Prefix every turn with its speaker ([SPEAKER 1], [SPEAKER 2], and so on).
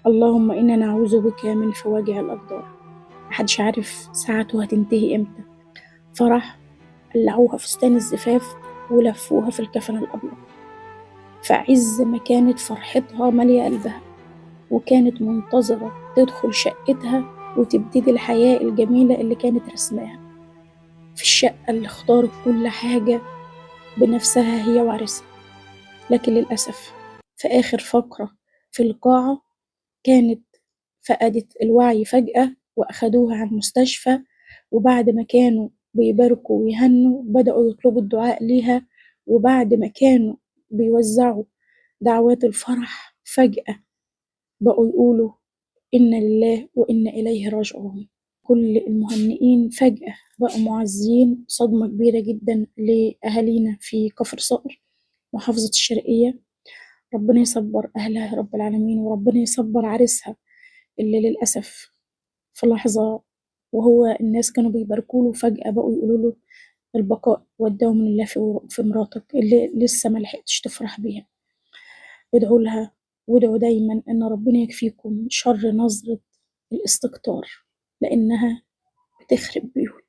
[SPEAKER 1] اللهم إنا نعوذ بك من فواجع الأقدار. محدش عارف ساعته هتنتهي إمتى. فرح قلعوها فستان الزفاف ولفوها في الكفن الأبيض، في عز ما كانت فرحتها مالية قلبها، وكانت منتظرة تدخل شقتها وتبتدي الحياة الجميلة اللي كانت رسماها في الشقة اللي اختارت كل حاجة بنفسها هي وعريسها. لكن للأسف في آخر فقرة في القاعة كانت فقدت الوعي فجأة وأخدوها على المستشفى، وبعد ما كانوا بيباركوا ويهنوا بدأوا يطلبوا الدعاء ليها، وبعد ما كانوا بيوزعوا دعوات الفرح فجأة بقوا يقولوا إنا لله وإنا إليه راجعون. كل المهنئين فجأة بقوا معزين. صدمة كبيرة جدا لأهالينا في كفر صقر محافظة الشرقية. ربنا يصبر أهلها يا رب العالمين، وربنا يصبر عريسها اللي للأسف في لحظة وهو الناس كانوا بيباركوا له فجأة بقوا يقولوا له البقاء والدوام لله في مراتك اللي لسه ما لحقتش تفرح بيها. ادعوا لها وادعوا دايما إن ربنا يكفيكم شر نظرة الاستكتار، لأنها بتخرب بيوت.